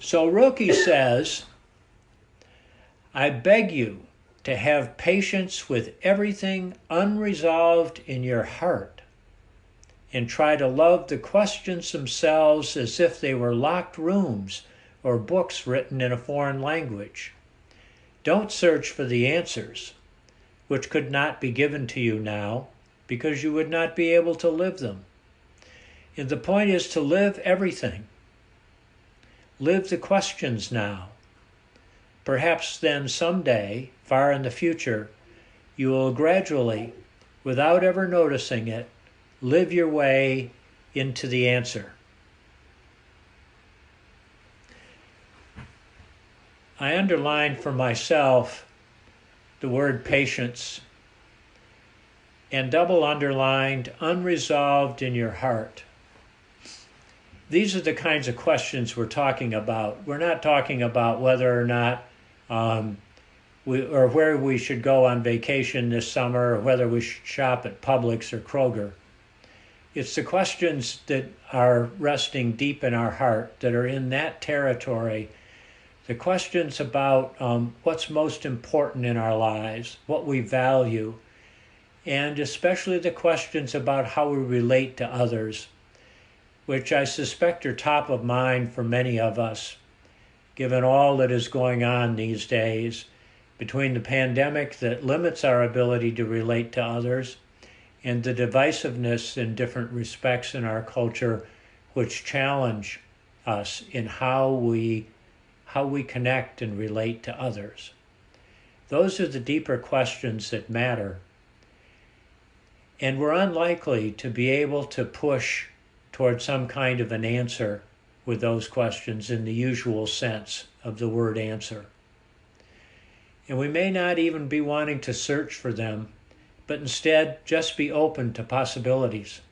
So Rilke says, I beg you to have patience with everything unresolved in your heart and try to love the questions themselves as if they were locked rooms or books written in a foreign language. Don't search for the answers, which could not be given to you now because you would not be able to live them. And the point is to live everything. Live the questions now. Perhaps then someday, far in the future, you will gradually, without ever noticing it, live your way into the answer. I underlined for myself the word patience and double underlined unresolved in your heart. These are the kinds of questions we're talking about. We're not talking about whether or not or where we should go on vacation this summer, or whether we should shop at Publix or Kroger. It's the questions that are resting deep in our heart, that are in that territory. The questions about what's most important in our lives, what we value, and especially the questions about how we relate to others, which I suspect are top of mind for many of us, given all that is going on these days, between the pandemic that limits our ability to relate to others and the divisiveness in different respects in our culture, which challenge us in how we connect and relate to others. Those are the deeper questions that matter. And we're unlikely to be able to push toward some kind of an answer with those questions in the usual sense of the word answer. And we may not even be wanting to search for them, but instead just be open to possibilities.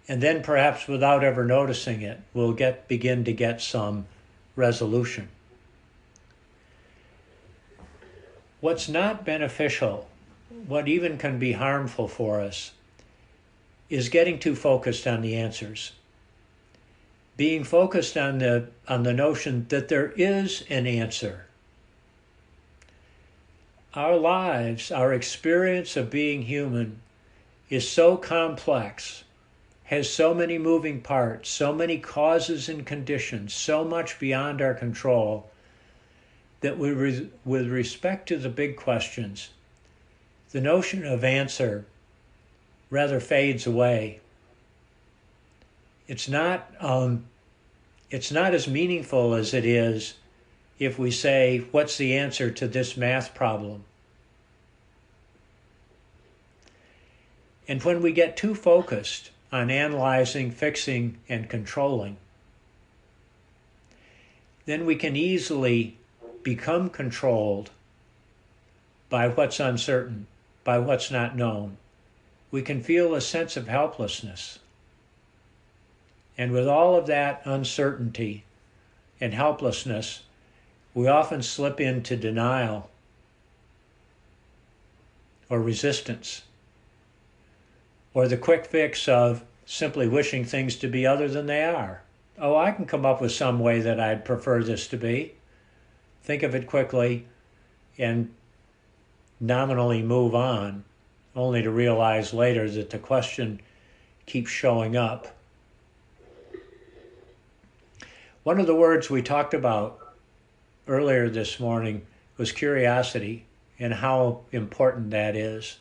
And then perhaps without ever noticing it, we'll begin to get some resolution. What's not beneficial, what even can be harmful for us, is getting too focused on the answers. Being focused on the notion that there is an answer. Our lives, our experience of being human is so complex, has so many moving parts, so many causes and conditions, so much beyond our control, that with respect to the big questions, the notion of answer rather fades away. It's not as meaningful as it is if we say, what's the answer to this math problem? And when we get too focused on analyzing, fixing, and controlling, then we can easily become controlled by what's uncertain, by what's not known. We can feel a sense of helplessness. And with all of that uncertainty and helplessness, we often slip into denial or resistance, or the quick fix of simply wishing things to be other than they are. Oh, I can come up with some way that I'd prefer this to be. Think of it quickly and nominally move on, only to realize later that the question keeps showing up. One of the words we talked about earlier this morning was curiosity and how important that is.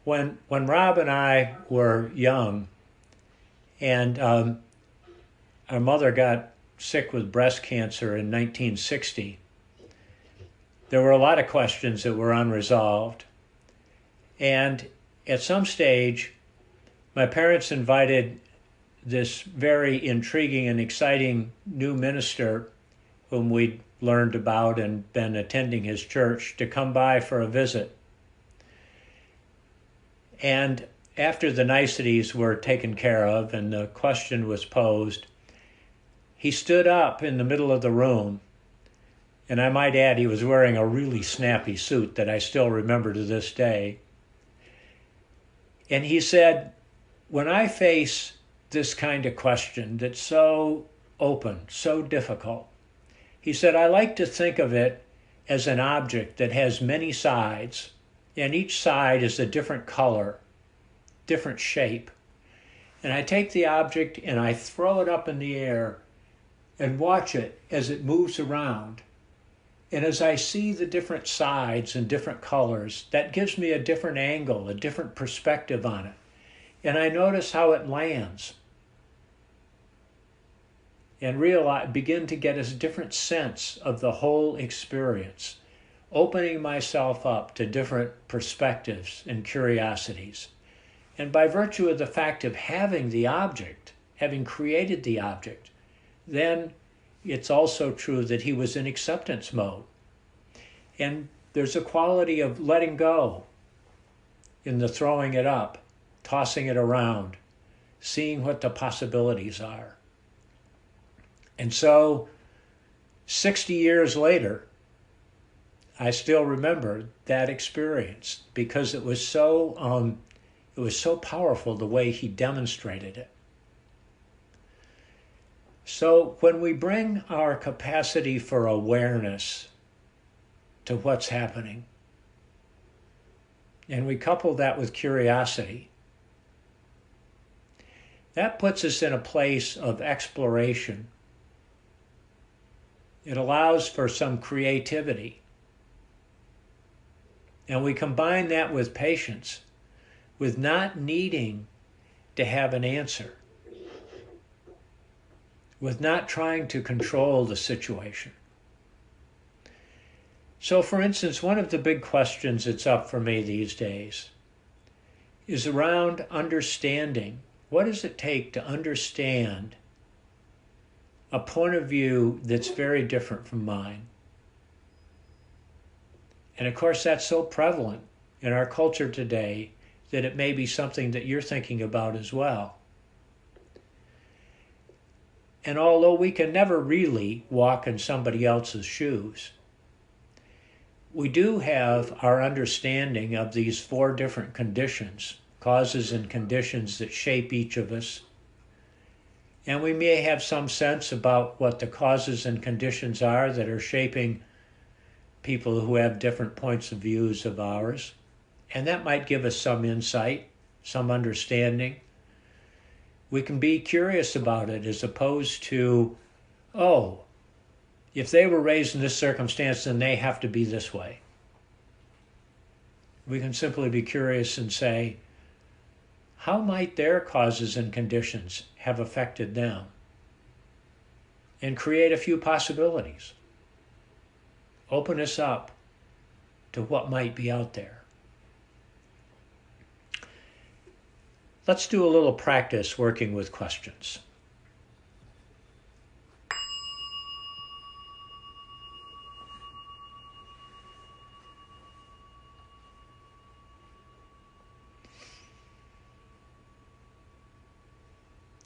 When Rob and I were young and our mother got sick with breast cancer in 1960, there were a lot of questions that were unresolved. And at some stage, my parents invited this very intriguing and exciting new minister whom we'd learned about and been attending his church to come by for a visit. And after the niceties were taken care of and the question was posed, he stood up in the middle of the room, and I might add he was wearing a really snappy suit that I still remember to this day. And he said, when I face this kind of question that's so open, so difficult. He said, I like to think of it as an object that has many sides, and each side is a different color, different shape. And I take the object and I throw it up in the air and watch it as it moves around. And as I see the different sides and different colors, that gives me a different angle, a different perspective on it. And I notice how it lands and begin to get a different sense of the whole experience, opening myself up to different perspectives and curiosities. And by virtue of the fact of having the object, having created the object, then it's also true that he was in acceptance mode. And there's a quality of letting go in the throwing it up, tossing it around, seeing what the possibilities are. And so 60 years later, I still remember that experience because it was so powerful the way he demonstrated it. So when we bring our capacity for awareness to what's happening, and we couple that with curiosity, that puts us in a place of exploration. It allows for some creativity. And we combine that with patience, with not needing to have an answer, with not trying to control the situation. So, for instance, one of the big questions that's up for me these days is around understanding. What does it take to understand a point of view that's very different from mine? And of course, that's so prevalent in our culture today that it may be something that you're thinking about as well. And although we can never really walk in somebody else's shoes, we do have our understanding of these 4 different conditions, causes and conditions that shape each of us. And we may have some sense about what the causes and conditions are that are shaping people who have different points of views of ours. And that might give us some insight, some understanding. We can be curious about it as opposed to, oh, if they were raised in this circumstance, then they have to be this way. We can simply be curious and say, how might their causes and conditions have affected them? And create a few possibilities. Open us up to what might be out there. Let's do a little practice working with questions.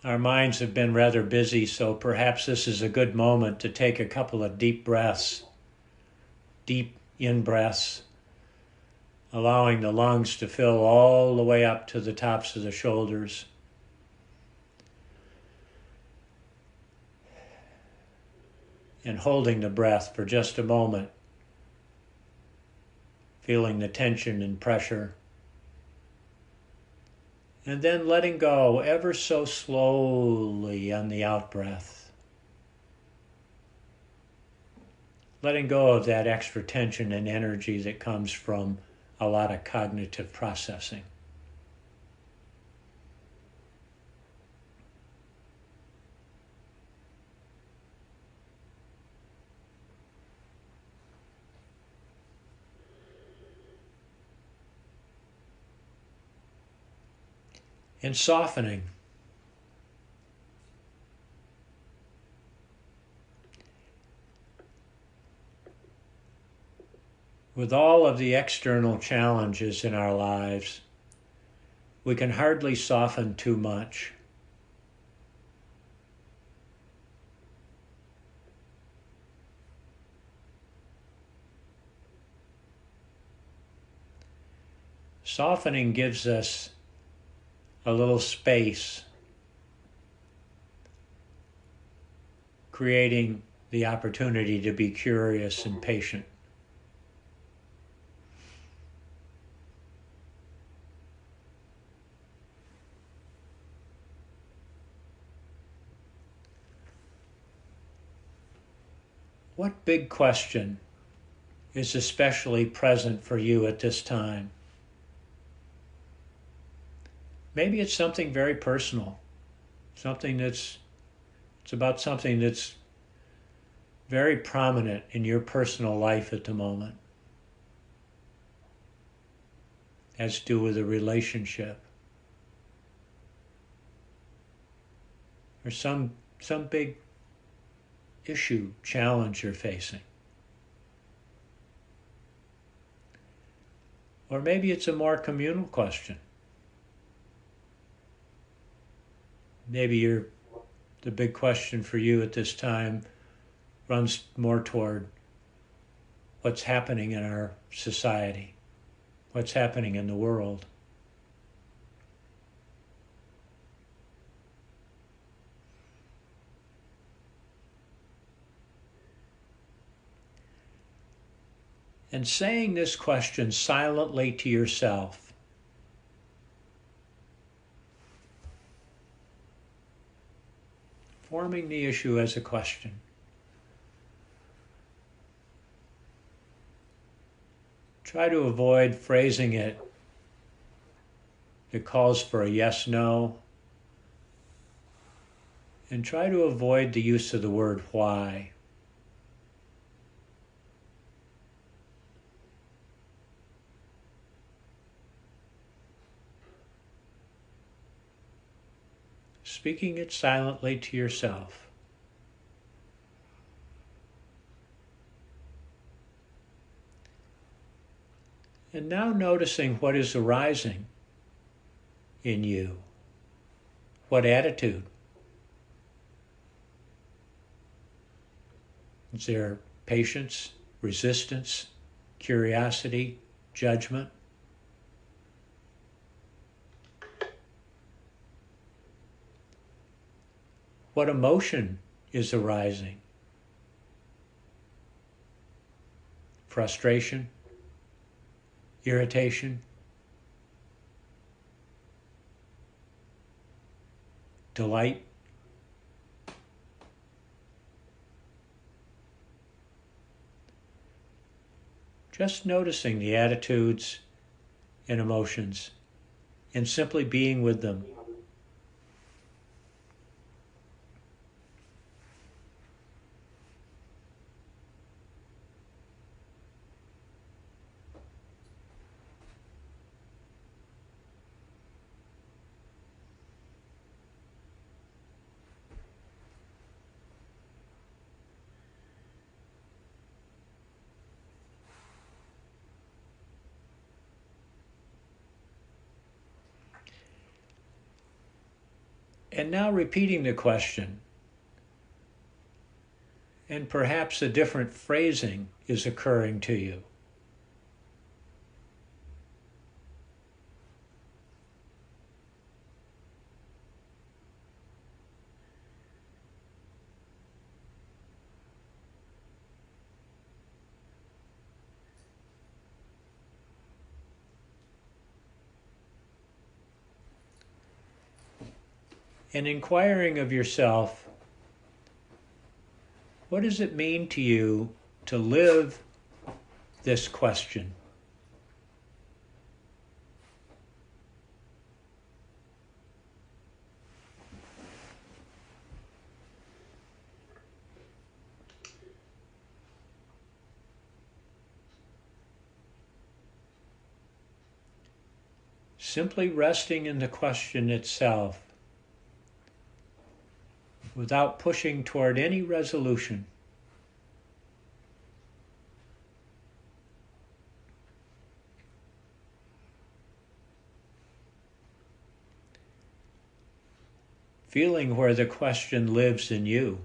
Our minds have been rather busy, so perhaps this is a good moment to take a couple of deep breaths, deep in-breaths, allowing the lungs to fill all the way up to the tops of the shoulders. And holding the breath for just a moment, feeling the tension and pressure. And then letting go ever so slowly on the out-breath. Letting go of that extra tension and energy that comes from a lot of cognitive processing. And softening. With all of the external challenges in our lives, we can hardly soften too much. Softening gives us a little space creating the opportunity to be curious and patient. What big question is especially present for you at this time? Maybe it's something very personal, it's about something that's very prominent in your personal life at the moment. Has to do with a relationship. Or some big issue, challenge you're facing. Or maybe it's a more communal question. Maybe the big question for you at this time runs more toward what's happening in our society, what's happening in the world. And saying this question silently to yourself, forming the issue as a question. Try to avoid phrasing it that calls for a yes/no, and try to avoid the use of the word why. Speaking it silently to yourself. And now noticing what is arising in you. What attitude? Is there patience, resistance, curiosity, judgment? What emotion is arising? Frustration? Irritation? Delight? Just noticing the attitudes and emotions and simply being with them. And now repeating the question, and perhaps a different phrasing is occurring to you. And inquiring of yourself, what does it mean to you to live this question? Simply resting in the question itself, without pushing toward any resolution. Feeling where the question lives in you.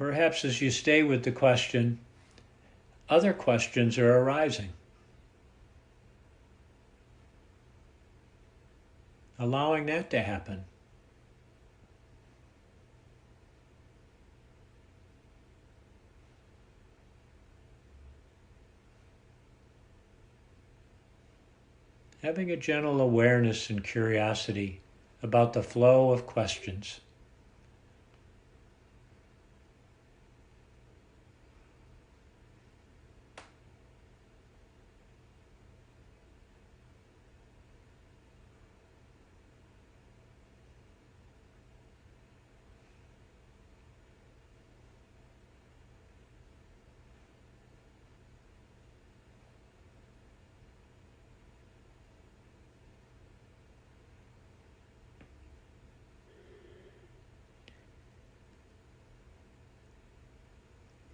Perhaps as you stay with the question, other questions are arising. Allowing that to happen. Having a gentle awareness and curiosity about the flow of questions.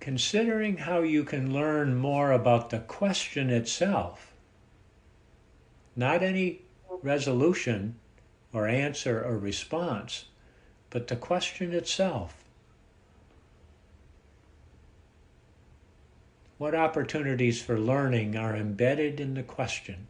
Considering how you can learn more about the question itself, not any resolution or answer or response, but the question itself. What opportunities for learning are embedded in the question?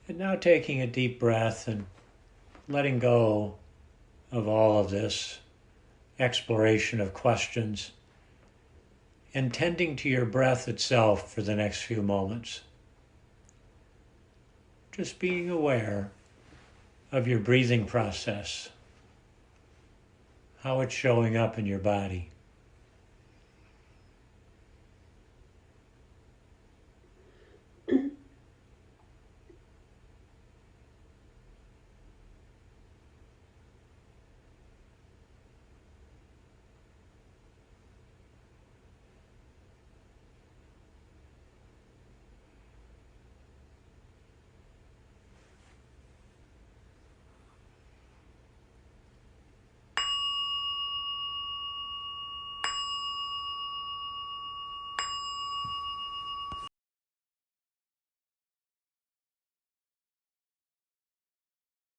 And now taking a deep breath and letting go of all of this exploration of questions and tending to your breath itself for the next few moments. Just being aware of your breathing process, how it's showing up in your body.